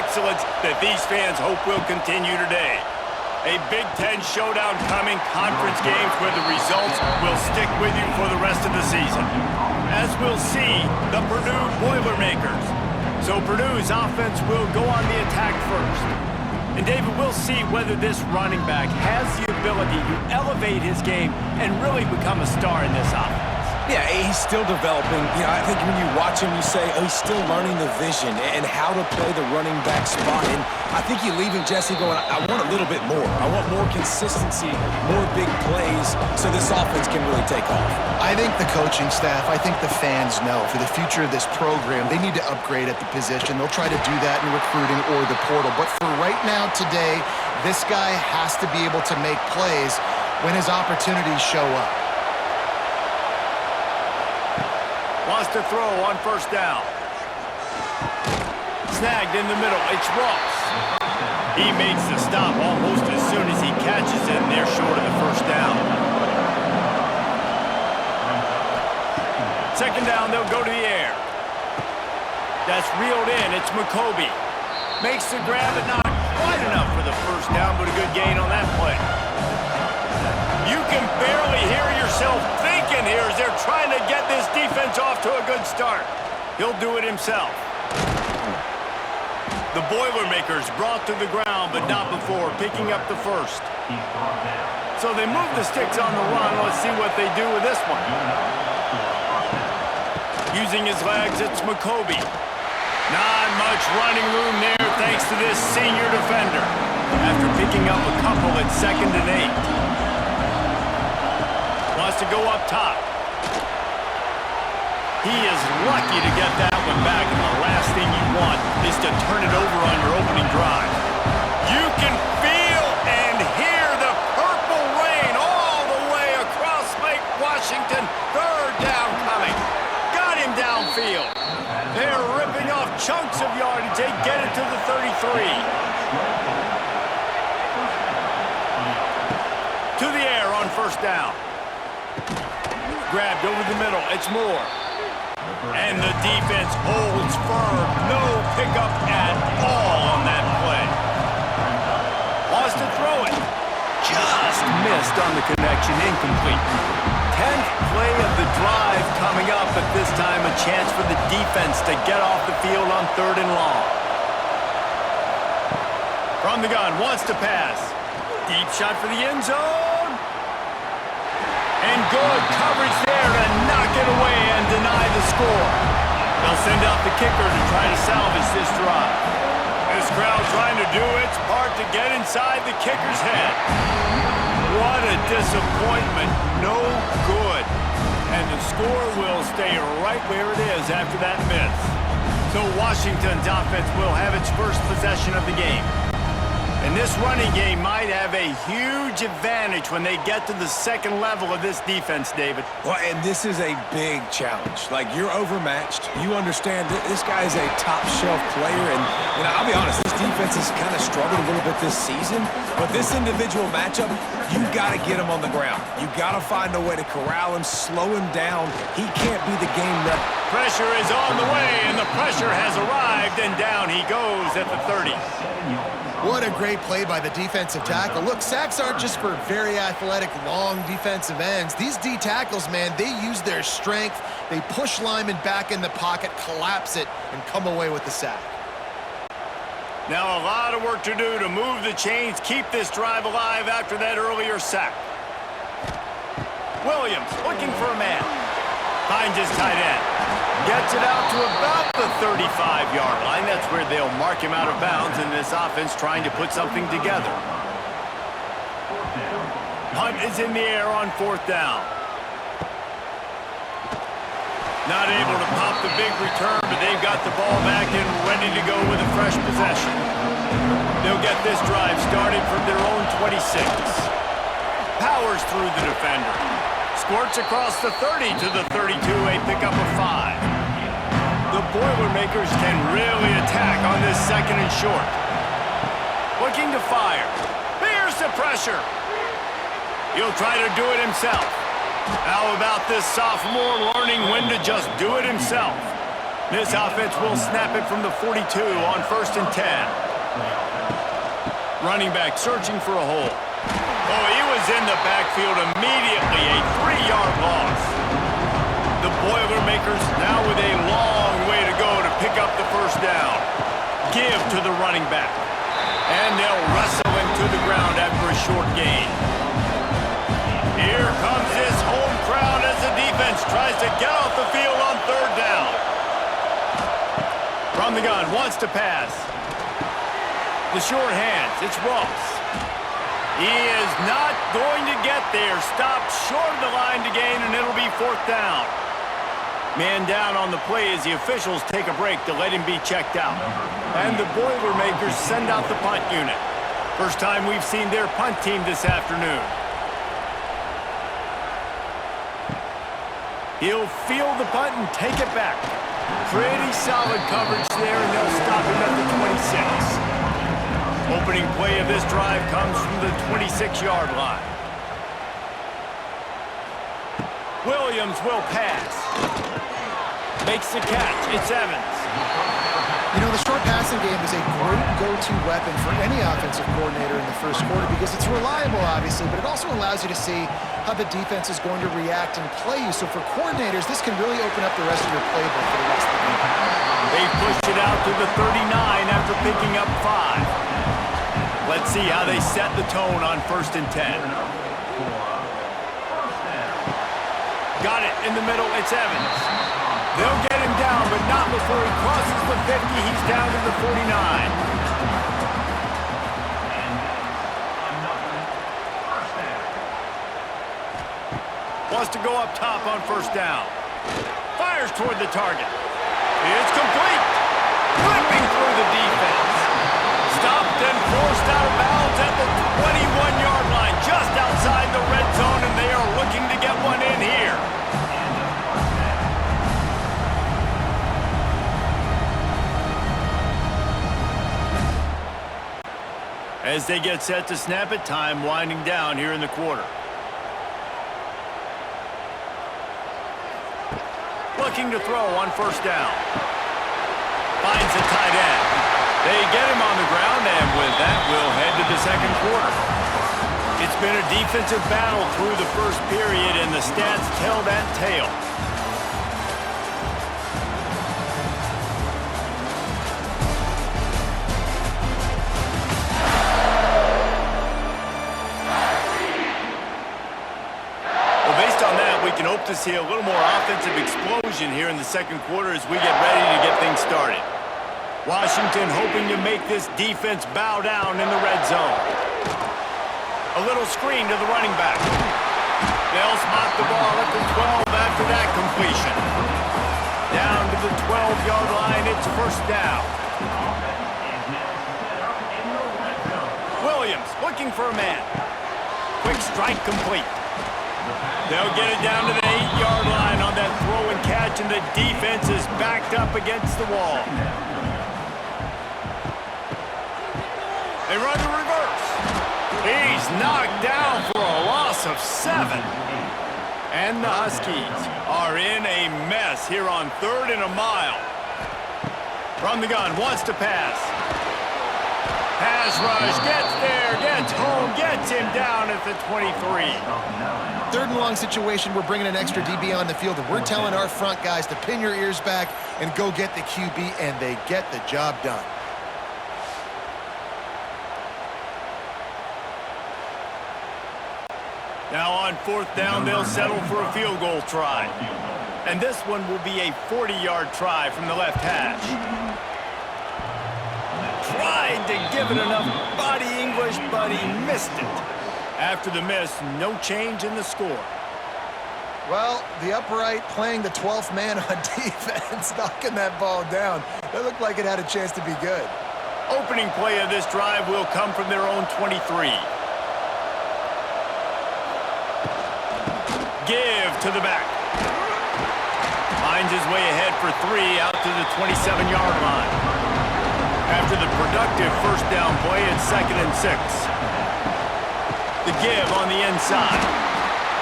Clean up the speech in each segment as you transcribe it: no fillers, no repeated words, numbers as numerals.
excellence that these fans hope will continue today. A Big Ten showdown coming, conference games where the results will stick with you for the rest of the season. As we'll see, the Purdue Boilermakers. So Purdue's offense will go on the attack first. And David, we'll see whether this running back has the ability to elevate his game and really become a star in this offense. Yeah, he's still developing. I think when you watch him, you say, oh, he's still learning the vision and how to play the running back spot. And I think you leave him, Jesse, going, I want a little bit more. I want more consistency, more big plays, so this offense can really take off. I think the coaching staff, I think the fans know for the future of this program, they need to upgrade at the position. They'll try to do that in recruiting or the portal. But for right now, today, this guy has to be able to make plays when his opportunities show up. Wants to throw on first down. Snagged in the middle. It's Ross. He makes the stop almost as soon as he catches it, and they're short of the first down. Second down, they'll go to the air. That's reeled in. It's McCoby. Makes the grab, but not quite enough for the first down, but a good gain on that play. You can barely hear yourself thinking here as they're trying to get this defense off to a good start. He'll do it himself. The Boilermakers brought to the ground, but not before picking up the first. So they move the sticks on the run. Let's see what they do with this one. Using his legs, it's McCoby. Not much running room there thanks to this senior defender. After picking up a couple at 2nd and 8. Wants to go up top. He is lucky to get that one back, and the last thing you want is to turn it over on your opening drive. You can feel and hear the purple rain all the way across Lake Washington. Third down coming. Got him downfield. They're ripping off chunks of yardage. They get it to the 33. To the air on first down. Grabbed over the middle. It's Moore. And the defense holds firm. No pickup at all on that play. Wants to throw it. Just missed on the connection. Incomplete. 10th play of the drive coming up, but this time a chance for the defense to get off the field on 3rd and long. From the gun, wants to pass. Deep shot for the end zone. And good coverage there to knock it away and deny the score. They'll send out the kicker to try to salvage this drive. This crowd trying to do its part to get inside the kicker's head. What a disappointment. No good. And the score will stay right where it is after that miss. So Washington's offense will have its first possession of the game. And this running game might have a huge advantage when they get to the second level of this defense, David. Well, and this is a big challenge. Like, you're overmatched. You understand that this guy is a top-shelf player. And, I'll be honest, this defense has kind of struggled a little bit this season. But this individual matchup, you got to get him on the ground. You got to find a way to corral him, slow him down. He can't be the game rep. Pressure is on the way, and the pressure has arrived, and down he goes at the 30. What a great play by the defensive tackle. Look, sacks aren't just for very athletic, long defensive ends. These D tackles, man, they use their strength. They push linemen back in the pocket, collapse it, and come away with the sack. Now a lot of work to do to move the chains, keep this drive alive after that earlier sack. Williams looking for a man. Finds his tight end. Gets it out to about the 35-yard line. That's where they'll mark him out of bounds in this offense trying to put something together. Punt is in the air on 4th down. Not able to pop the big return, but they've got the ball back and ready to go with a fresh possession. They'll get this drive started from their own 26. Powers through the defender. Squirts across the 30 to the 32, a pickup of 5. The Boilermakers can really attack on this 2nd and short. Looking to fire. Here's the pressure. He'll try to do it himself. How about this sophomore learning when to just do it himself? This offense will snap it from the 42 on 1st and 10. Running back searching for a hole. Oh, he was in the backfield immediately, a 3-yard loss. The Boilermakers now with a long way to go to pick up the first down. Give to the running back. And they'll wrestle him to the ground after a short gain. Here comes this home crowd as the defense tries to get off the field on 3rd down. From the gun, wants to pass. The short hands, it's Ross. He is not going to get there. Stopped short of the line to gain, and it'll be 4th down. Man down on the play as the officials take a break to let him be checked out. And the Boilermakers send out the punt unit. First time we've seen their punt team this afternoon. He'll field the punt and take it back. Pretty solid coverage there, and they'll stop him at the 26. Opening play of this drive comes from the 26-yard line. Williams will pass. Makes the catch. It's Evans. You know, the short passing game is a great go-to weapon for any offensive coordinator in the first quarter because it's reliable, obviously, but it also allows you to see how the defense is going to react and play you. So for coordinators, this can really open up the rest of your playbook for the rest of the game. They pushed it out to the 39 after picking up 5. Let's see how they set the tone on 1st and 10. Got it in the middle. It's Evans. They'll get him down, but not before he crosses the 50. He's down to the 49. Wants to go up top on 1st down. Fires toward the target. It's complete. Ripping through the defense. Stopped and forced out of bounds at the 21-yard line, just outside the red zone, and they are looking to get one in here. As they get set to snap it, time winding down here in the quarter. Looking to throw on 1st down. Finds the tight end. They get him on the ground, and with that, we'll head to the 2nd quarter. It's been a defensive battle through the first period, and the stats tell that tale. Well, based on that, we can hope to see a little more offensive explosion here in the 2nd quarter as we get ready to get things started. Washington hoping to make this defense bow down in the red zone. A little screen to the running back. They'll spot the ball at the 12 after that completion. Down to the 12-yard line, it's 1st down. Williams looking for a man. Quick strike complete. They'll get it down to the 8-yard line on that throw and catch, and the defense is backed up against the wall. They run the reverse. He's knocked down for a loss of 7. And the Huskies are in a mess here on 3rd and a mile. From the gun, wants to pass. Pass rush, gets there, gets home, gets him down at the 23. 3rd and long situation, we're bringing an extra DB on the field, and we're telling our front guys to pin your ears back and go get the QB, and they get the job done. Now on 4th down, they'll settle for a field goal try. And this one will be a 40-yard try from the left hash. Tried to give it enough body English, but he missed it. After the miss, no change in the score. Well, the upright playing the 12th man on defense, knocking that ball down. That looked like it had a chance to be good. Opening play of this drive will come from their own 23. Give to the back. Finds his way ahead for 3 out to the 27-yard line. After the productive 1st down play, it's 2nd and 6. The give on the inside.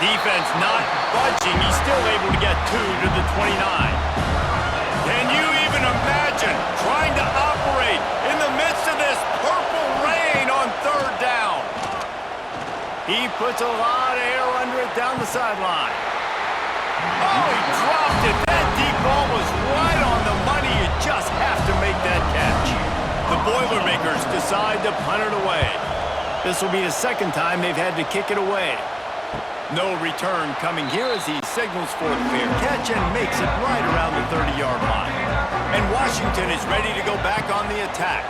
Defense not budging. He's still able to get 2 to the 29. Can you puts a lot of air under it down the sideline. Oh, he dropped it. That deep ball was right on the money. You just have to make that catch. The Boilermakers decide to punt it away. This will be the second time they've had to kick it away. No return coming here as he signals for the fair catch and makes it right around the 30-yard line. And Washington is ready to go back on the attack.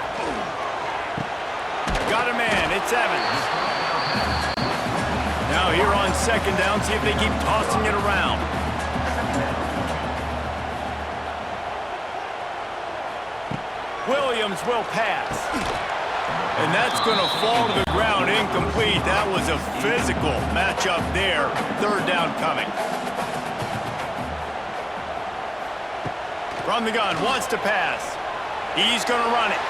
Got a man, it's Evans. Now here on second down, see if they keep tossing it around. Williams will pass. And that's going to fall to the ground incomplete. That was a physical matchup there. Third down coming. From the gun, wants to pass. He's going to run it.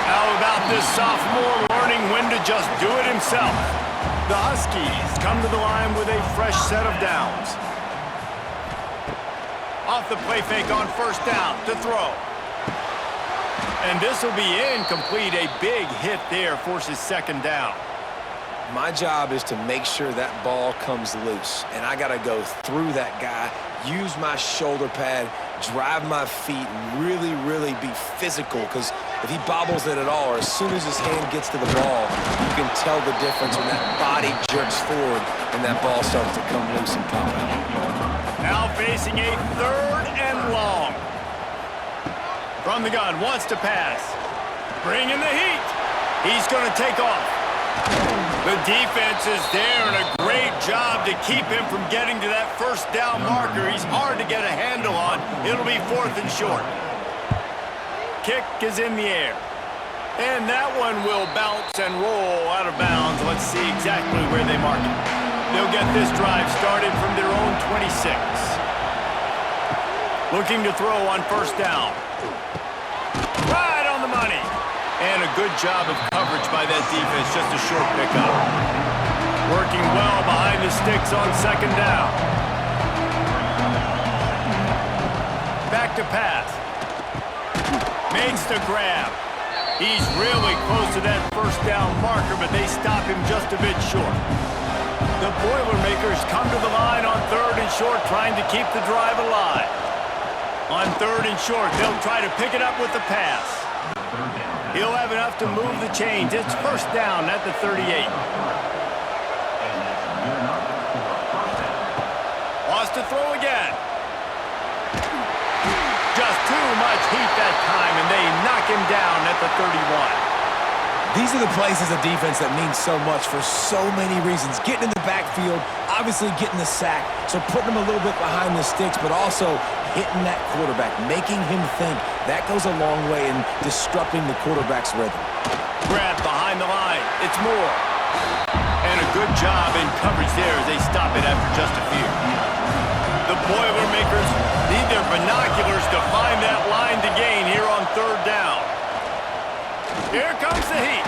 How about this sophomore learning when to just do it himself? The Huskies come to the line with a fresh set of downs. Off the play fake on first down to throw. And this will be incomplete. A big hit there forces second down. My job is to make sure that ball comes loose. And I got to go through that guy, use my shoulder pad, drive my feet, and really, really be physical. Because if he bobbles it at all, or as soon as his hand gets to the ball, you can tell the difference when that body jerks forward and that ball starts to come loose and pop out. Now facing a third and long. From the gun, wants to pass. Bring in the heat. He's going to take off. The defense is there, and a great job to keep him from getting to that first down marker. He's hard to get a handle on. It'll be fourth and short. Kick is in the air. And that one will bounce and roll out of bounds. Let's see exactly where they mark it. They'll get this drive started from their own 26. Looking to throw on first down. Right on the money. And a good job of coverage by that defense. Just a short pickup. Working well behind the sticks on second down. Back to pass. Makes the grab. He's really close to that first down marker, but they stop him just a bit short. The Boilermakers come to the line on third and short, trying to keep the drive alive. On third and short, they'll try to pick it up with the pass. He'll have enough to move the chains. It's first down at the 38. Wants to throw again. Just too much heat that time, and they knock him down at the 31. These are the plays as a defense that mean so much for so many reasons. Getting in the backfield, obviously getting the sack, so putting him a little bit behind the sticks, but also hitting that quarterback, making him think. That goes a long way in disrupting the quarterback's rhythm. Grab behind the line. It's Moore. And a good job in coverage there as they stop it after just a few. The Boilermakers need their binoculars to find that line to gain here on third down. Here comes the heat.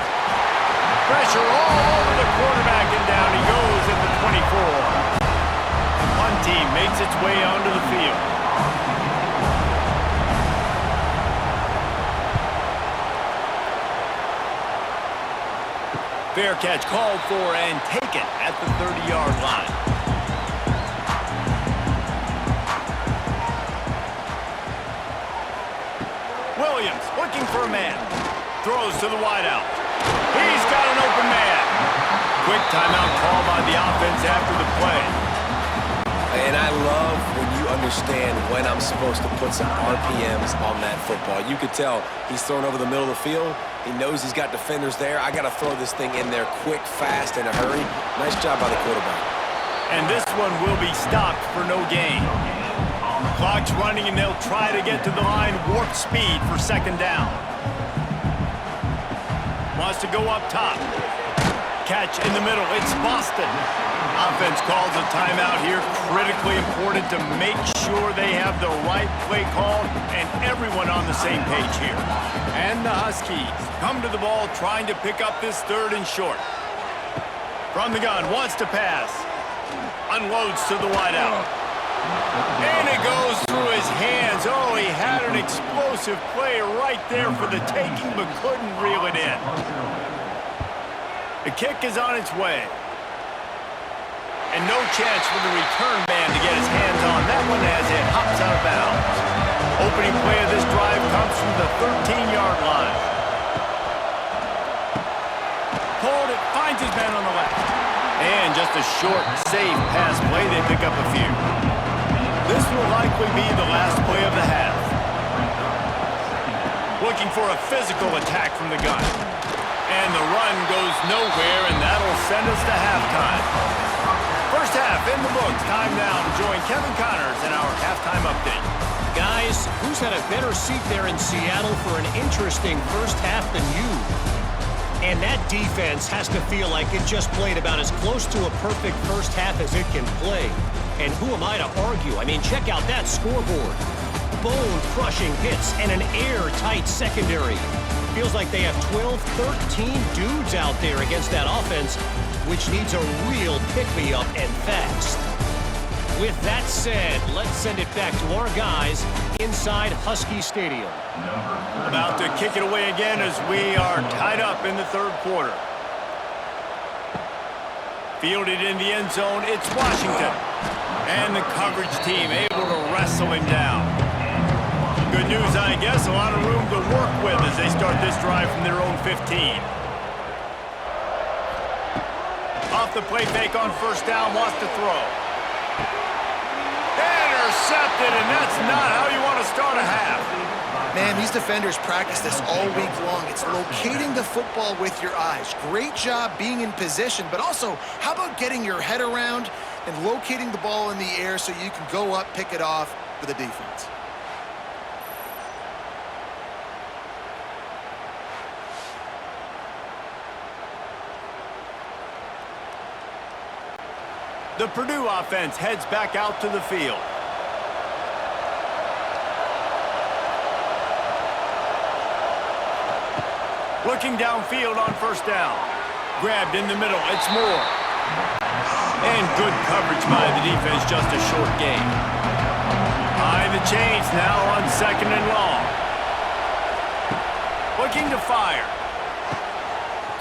Pressure all over the quarterback, and down he goes at the 24. The punt team makes its way onto the field. Fair catch called for and taken at the 30-yard line. Williams looking for a man. Throws to the wideout. He's got an open man. Quick timeout call by the offense after the play. And I love when you understand when I'm supposed to put some RPMs on that football. You could tell he's thrown over the middle of the field. He knows he's got defenders there. I got to throw this thing in there quick, fast, in a hurry. Nice job by the quarterback. And this one will be stopped for no gain. Clock's running, and they'll try to get to the line warp speed for second down. Wants to go up top. Catch in the middle. It's Boston. Offense calls a timeout here. Critically important to make sure they have the right play call and everyone on the same page here. And the Huskies come to the ball trying to pick up this third and short. From the gun, wants to pass. Unloads to the wideout. And it goes through his hands. Oh, he had an explosive play right there for the taking, but couldn't reel it in. The kick is on its way. And no chance for the return man to get his hands on that one as it hops out of bounds. Opening play of this drive comes from the 13-yard line. Pulled it, finds his man on the left. And just a short, safe pass play, they pick up a few. This will likely be the last play of the half. Looking for a physical attack from the gun. And the run goes nowhere, and that'll send us to halftime. First half in the books. Time now to join Kevin Connors in our halftime update. Guys, who's had a better seat there in Seattle for an interesting first half than you? And that defense has to feel like it just played about as close to a perfect first half as it can play. And who am I to argue? I mean, check out that scoreboard. Bone-crushing hits and an airtight secondary. Feels like they have 12, 13 dudes out there against that offense, which needs a real pick-me-up and fast. With that said, let's send it back to our guys inside Husky Stadium. About to kick it away again as we are tied up in the third quarter. Fielded in the end zone, it's Washington. And the coverage team able to wrestle him down. Good news, I guess, a lot of room to work with as they start this drive from their own 15. Off the play fake on first down, wants to throw. Intercepted, and that's not how you want to start a half. Man, these defenders practice this all week long. It's locating the football with your eyes. Great job being in position, but also, how about getting your head around and locating the ball in the air so you can go up, pick it off for the defense. The Purdue offense heads back out to the field. Looking downfield on first down. Grabbed in the middle, it's Moore. And good coverage by the defense, just a short gain. High the chains now on second and long. Looking to fire.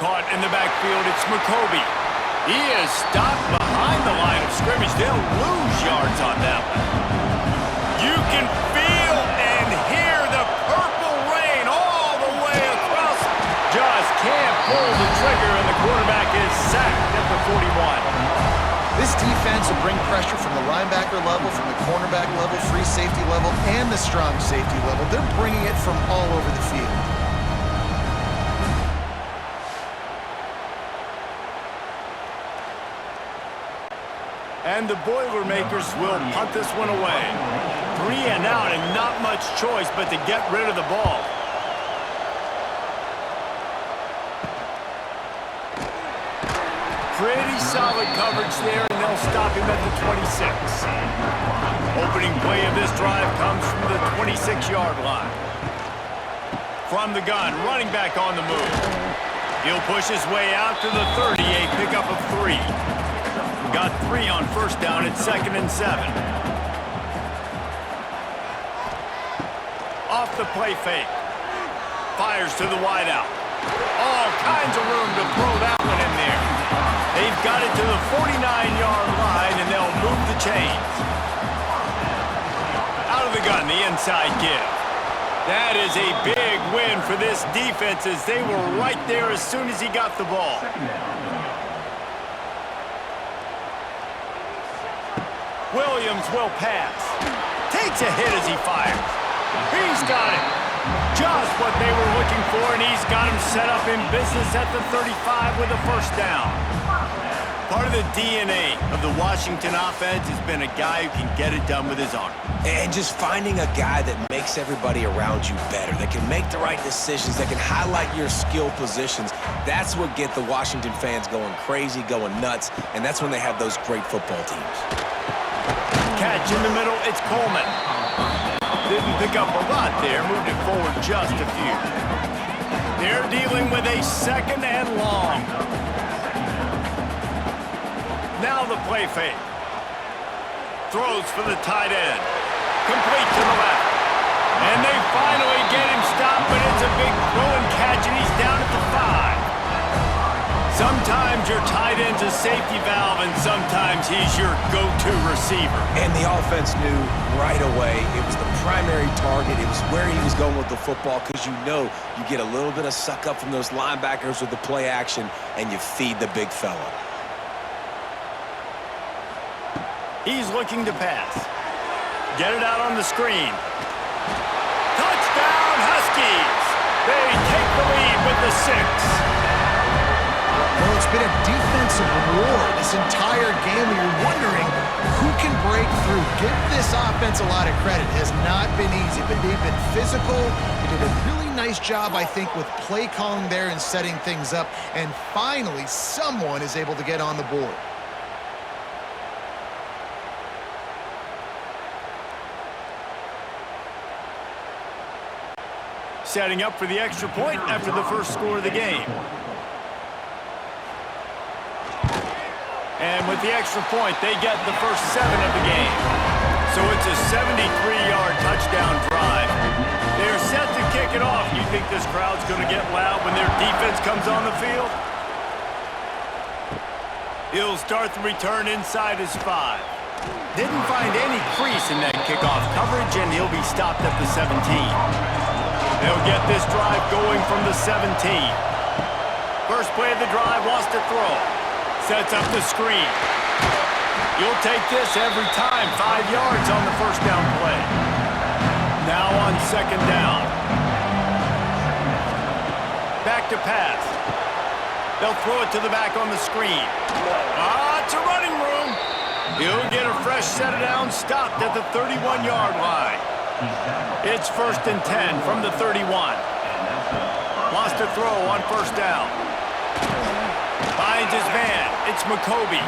Caught in the backfield, it's McCoby. He is stopped behind the line of scrimmage. They'll lose yards on that one. You can feel and hear the purple rain all the way across. Just can't pull the trigger, and the quarterback is sacked at the 41. This defense will bring pressure from the linebacker level, from the cornerback level, free safety level, and the strong safety level. They're bringing it from all over the field. And the Boilermakers will punt this one away. 3 and out, and not much choice but to get rid of the ball. Pretty solid coverage there, and they'll stop him at the 26. Opening play of this drive comes from the 26-yard line. From the gun, running back on the move. He'll push his way out to the 30, a pickup of 3. Got 3 on first down at 2nd and 7. Off the play fake. Fires to the wideout. All kinds of room to throw that one in there. They've got it to the 49-yard line, and they'll move the chains. Out of the gun, the inside give. That is a big win for this defense as they were right there as soon as he got the ball. Williams will pass. Takes a hit as he fires. He's got it. Just what they were looking for, and he's got him set up in business at the 35 with a first down. Part of the DNA of the Washington offense has been a guy who can get it done with his arm. And just finding a guy that makes everybody around you better, that can make the right decisions, that can highlight your skill positions. That's what get the Washington fans going crazy, going nuts, and that's when they have those great football teams. Catch in the middle, it's Coleman. Didn't pick up a lot there, moved it forward just a few. They're dealing with a 2nd and long. Now the play fake. Throws for the tight end. Complete to the left. And they finally get him stopped, but it's a big throw and catch, and he's down at the 5. Sometimes Sometimes your tight end's a safety valve, and sometimes he's your go-to receiver. And the offense knew right away it was the primary target. It was where he was going with the football, because you know you get a little bit of suck up from those linebackers with the play action, and you feed the big fella. He's looking to pass. Get it out on the screen. Touchdown, Huskies! They take the lead with the 6. Well, it's been a defensive war this entire game. You're wondering who can break through. Give this offense a lot of credit. It has not been easy, but they've been physical. They did a really nice job, I think, with play calling there and setting things up. And finally, someone is able to get on the board. Setting up for the extra point after the first score of the game. And with the extra point, they get the first 7 of the game. So it's a 73-yard touchdown drive. They're set to kick it off. You think this crowd's going to get loud when their defense comes on the field? He'll start the return inside his 5. Didn't find any crease in that kickoff coverage, and he'll be stopped at the 17. They'll get this drive going from the 17. First play of the drive, wants to throw. Sets up the screen. You'll take this every time. 5 yards on the first down play. Now on second down. Back to pass. They'll throw it to the back on the screen. It's a running room. He'll get a fresh set of downs, stopped at the 31-yard line. It's 1st and 10 from the 31. Wants to throw on first down. Finds his man. It's McCoby.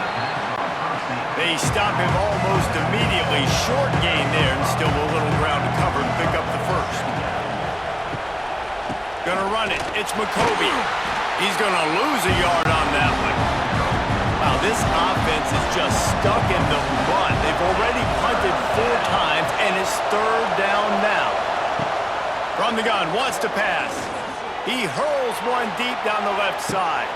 They stop him almost immediately. Short gain there, and still a little ground to cover to pick up the first. Gonna run it. It's McCoby. He's gonna lose a yard on that one. Wow, this offense is just stuck in the mud. They've already punted 4 times, and it's 3rd down now. From the gun, wants to pass. He hurls one deep down the left side.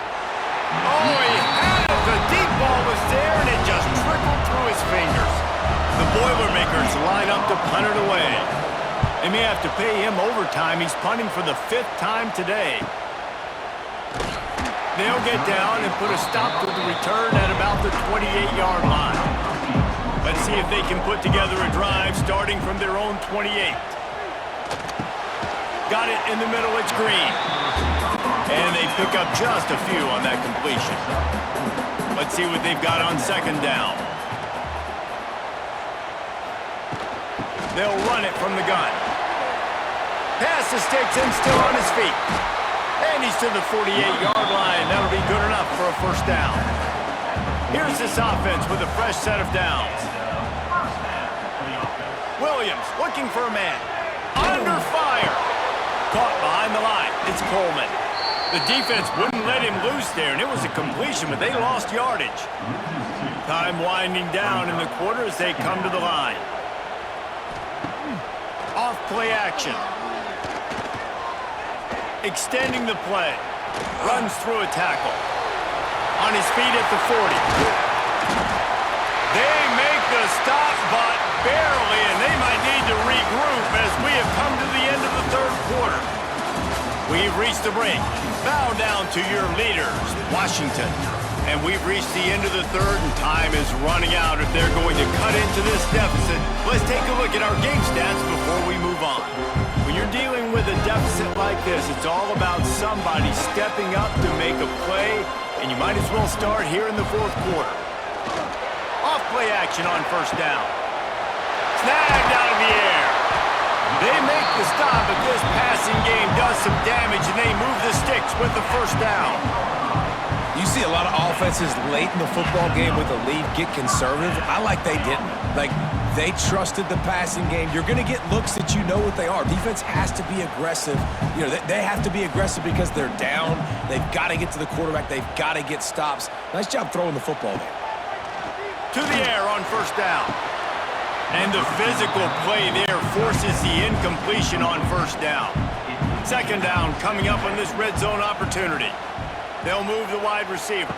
Oh, he had it. The deep ball was there, and it just trickled through his fingers. The Boilermakers line up to punt it away. They may have to pay him overtime. He's punting for the 5th time today. They'll get down and put a stop to the return at about the 28-yard line. Let's see if they can put together a drive starting from their own 28. Got it in the middle, it's Green. And they pick up just a few on that completion. Let's see what they've got on second down. They'll run it from the gun. Pass to Stetson, still on his feet. And he's to the 48-yard line. That'll be good enough for a first down. Here's this offense with a fresh set of downs. Williams looking for a man. Under fire. Caught behind the line. It's Coleman. The defense wouldn't let him loose there, and it was a completion, but they lost yardage. Time winding down in the quarter as they come to the line. Off play action. Extending the play. Runs through a tackle. On his feet at the 40. They make the stop, but barely, and they might need to regroup as we have come to the end of the 3rd quarter. We've reached the break. Bow down to your leaders, Washington. And we've reached the end of the 3rd, and time is running out if they're going to cut into this deficit. Let's take a look at our game stats before we move on. When you're dealing with a deficit like this, it's all about somebody stepping up to make a play, and you might as well start here in the 4th quarter. Off play action on first down. Snagged out of the air. They make the stop, but this passing game does some damage, and they move the sticks with the first down. You see a lot of offenses late in the football game with a lead get conservative. I like they didn't. Like, they trusted the passing game. You're going to get looks that you know what they are. Defense has to be aggressive. You know, they have to be aggressive because they're down. They've got to get to the quarterback. They've got to get stops. Nice job throwing the football there. To the air on first down. And the physical play there forces the incompletion on first down. Second down coming up on this red zone opportunity. They'll move the wide receiver.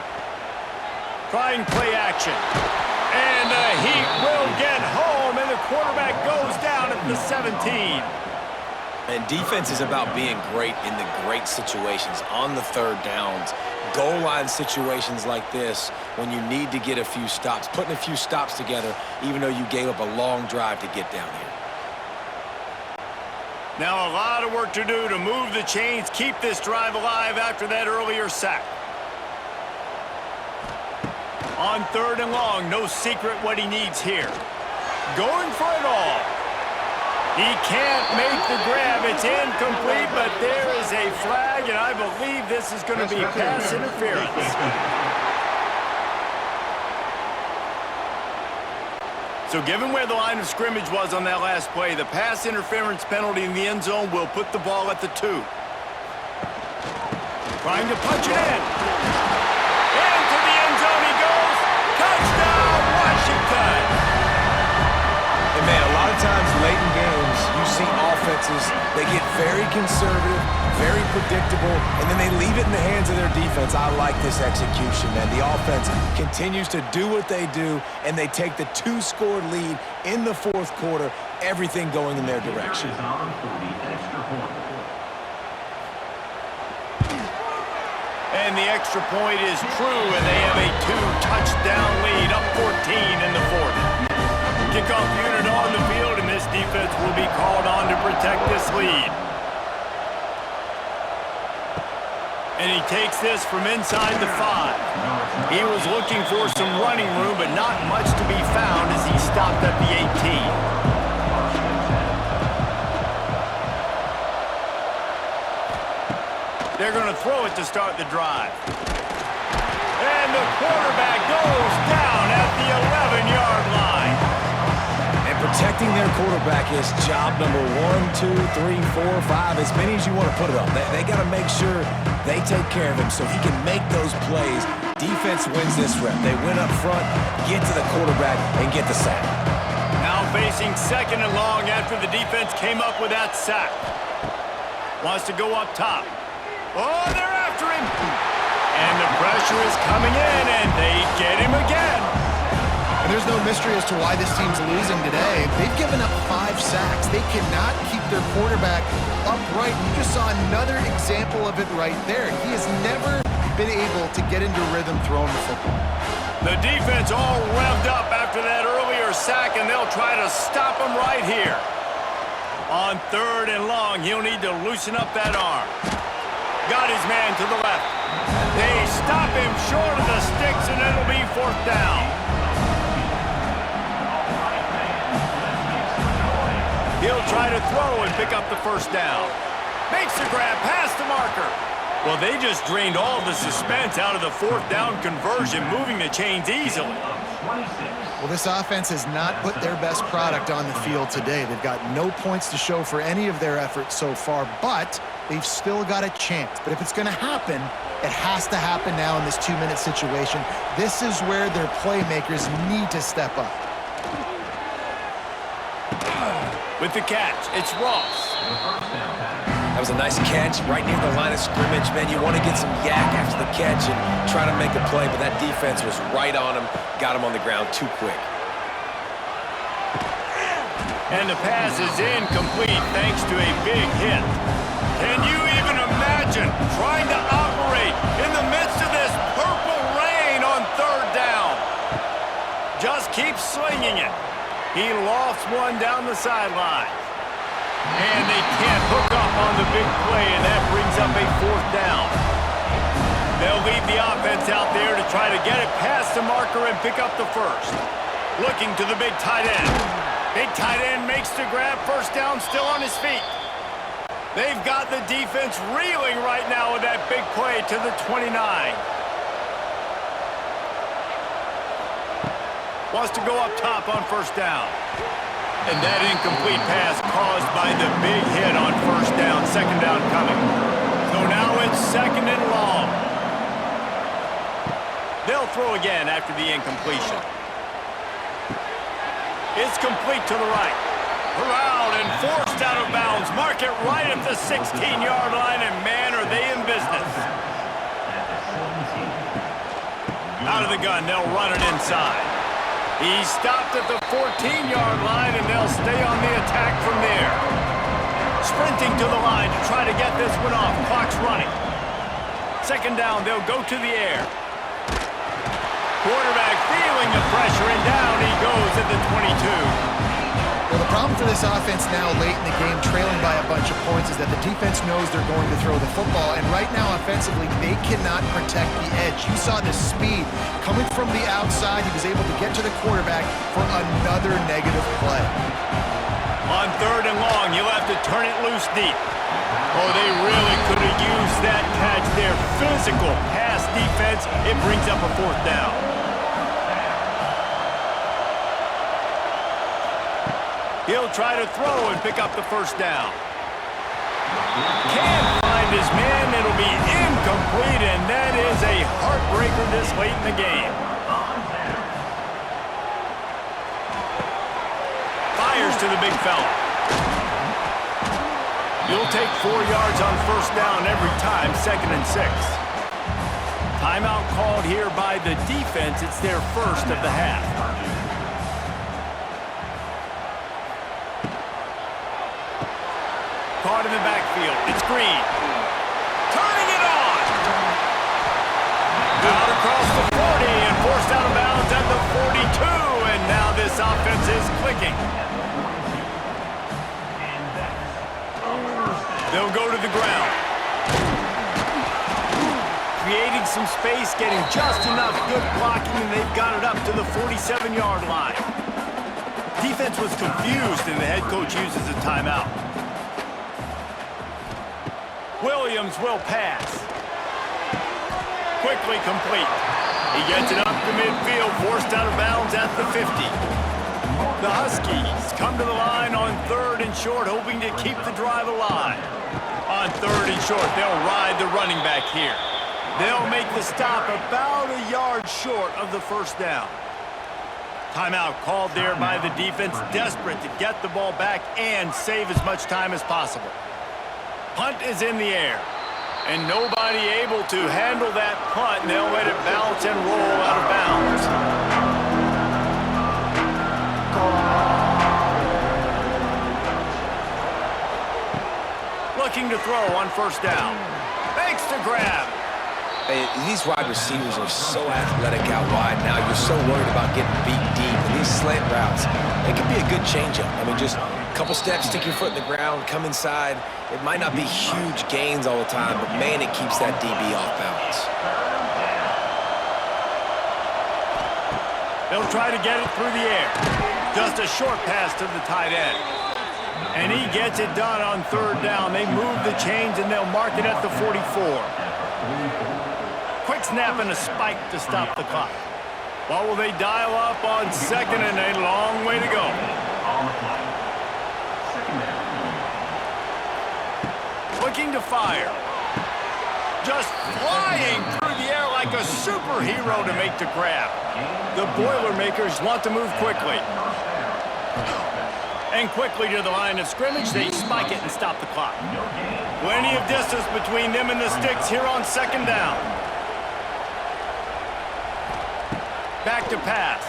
Trying play action. And the Heat will get home, and the quarterback goes down at the 17. And defense is about being great in the great situations, on the third downs, goal line situations like this, when you need to get a few stops, putting a few stops together, even though you gave up a long drive to get down here. Now a lot of work to do to move the chains, keep this drive alive after that earlier sack. On third and long, no secret what he needs here. Going for it all. He can't make the grab. It's incomplete, but there is a flag, and I believe this is going to be pass interference. So given where the line of scrimmage was on that last play, the pass interference penalty in the end zone will put the ball at the 2. Trying to punch it in. Into the end zone he goes. Touchdown, Washington. And man, a lot of times late in games, you see offenses, they get very conservative, very predictable, and then they leave it in the hands of their defense. I like this execution, man. The offense continues to do what they do, and they take the 2-score lead in the fourth quarter, everything going in their direction. And the extra point is true, and they have a 2-touchdown lead, up 14 in the fourth. Kickoff unit on the field, and this defense will be called on to protect this lead. And he takes this from inside the 5. He was looking for some running room, but not much to be found as he stopped at the 18. They're going to throw it to start the drive. And the quarterback goes down at the 11-yard line. Protecting their quarterback is job number 1, 2, 3, 4, 5, as many as you want to put it on. They got to make sure they take care of him so he can make those plays. Defense wins this rep. They win up front, get to the quarterback, and get the sack. Now facing second and long after the defense came up with that sack. Wants to go up top. Oh, they're after him. And the pressure is coming in, and they get him again. And there's no mystery as to why this team's losing today. They've given up 5 sacks. They cannot keep their quarterback upright. You just saw another example of it right there. He has never been able to get into rhythm throwing the football. The defense all revved up after that earlier sack, and they'll try to stop him right here. On third and long, he'll need to loosen up that arm. Got his man to the left. They stop him short of the sticks, and it'll be fourth down. He'll try to throw and pick up the first down. Makes the grab past the marker. Well, they just drained all the suspense out of the fourth down conversion, moving the chains easily. Well, this offense has not put their best product on the field today. They've got no points to show for any of their efforts so far, but they've still got a chance. But if it's going to happen, it has to happen now in this 2-minute situation. This is where their playmakers need to step up. With the catch, it's Ross. That was a nice catch right near the line of scrimmage. Man, you want to get some yak after the catch and try to make a play, but that defense was right on him, got him on the ground too quick. And the pass is incomplete thanks to a big hit. Can you even imagine trying to operate in the midst of this purple rain on third down? Just keep slinging it. He lofts one down the sideline. And they can't hook up on the big play, and that brings up a fourth down. They'll leave the offense out there to try to get it past the marker and pick up the first. Looking to the big tight end. Big tight end makes the grab, first down, still on his feet. They've got the defense reeling right now with that big play to the 29. Wants to go up top on first down. And that incomplete pass caused by the big hit on first down, second down coming. So now it's second and long. They'll throw again after the incompletion. It's complete to the right. Corralled and forced out of bounds. Mark it right at the 16-yard line, and man, are they in business. Out of the gun, they'll run it inside. He's stopped at the 14-yard line, and they'll stay on the attack from there. Sprinting to the line to try to get this one off. Clock's running. Second down, they'll go to the air. Quarterback feeling the pressure, and down he goes at the 22. Well, the problem for this offense now late in the game, trailing by a bunch of points, is that the defense knows they're going to throw the football. And right now, offensively, they cannot protect the edge. You saw the speed coming from the outside. He was able to get to the quarterback for another negative play. On third and long, you'll have to turn it loose deep. Oh, they really could have used that catch there. Physical pass defense. It brings up a fourth down. He'll try to throw and pick up the first down. Can't find his man. It'll be incomplete, and that is a heartbreaker this late in the game. Fires to the big fella. You'll take 4 yards on first down every time, 2nd and 6. Timeout called here by the defense. It's their first of the half. Caught in the backfield. It's Green. Turning it on. Out across the 40 and forced out of bounds at the 42. And now this offense is clicking. They'll go to the ground. Creating some space, getting just enough good blocking, and they've got it up to the 47-yard line. Defense was confused, and the head coach uses a timeout. Williams will pass. Quickly complete. He gets it up to midfield, forced out of bounds at the 50. The Huskies come to the line on 3rd and short, hoping to keep the drive alive. On 3rd and short, they'll ride the running back here. They'll make the stop about a yard short of the first down. Timeout called there by the defense, desperate to get the ball back and save as much time as possible. Punt is in the air, and nobody able to handle that punt, and they'll let it bounce and roll out of bounds. Looking to throw on first down. Makes the grab. These wide receivers are so athletic out wide now. You're so worried about getting beat deep. And these slant routes, it could be a good changeup. I mean, just a couple steps, stick your foot in the ground, come inside. It might not be huge gains all the time, but man, it keeps that DB off balance. They'll try to get it through the air. Just a short pass to the tight end. And he gets it done on 3rd down. They move the chains, and they'll mark it at the 44. Quick snap and a spike to stop the clock. What will they dial up on 2nd and a long way to go? Looking to fire. Just flying through the air like a superhero to make the grab. The Boilermakers want to move quickly. And quickly to the line of scrimmage, they spike it and stop the clock. Plenty of distance between them and the sticks here on 2nd down. Back to pass.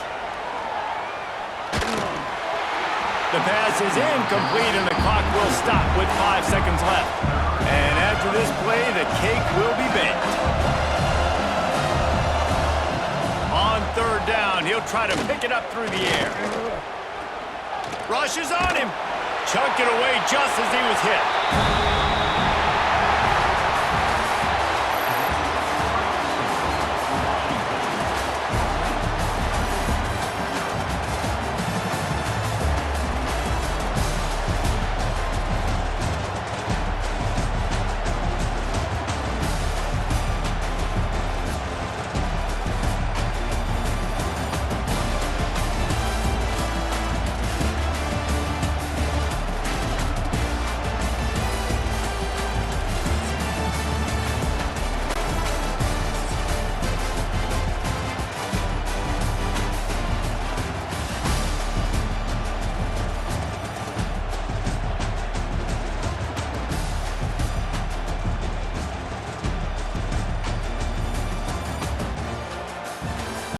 The pass is incomplete, and the clock will stop with 5 seconds left. And after this play, the cake will be baked. On 3rd down, he'll try to pick it up through the air. Rushes on him. Chucked it away just as he was hit.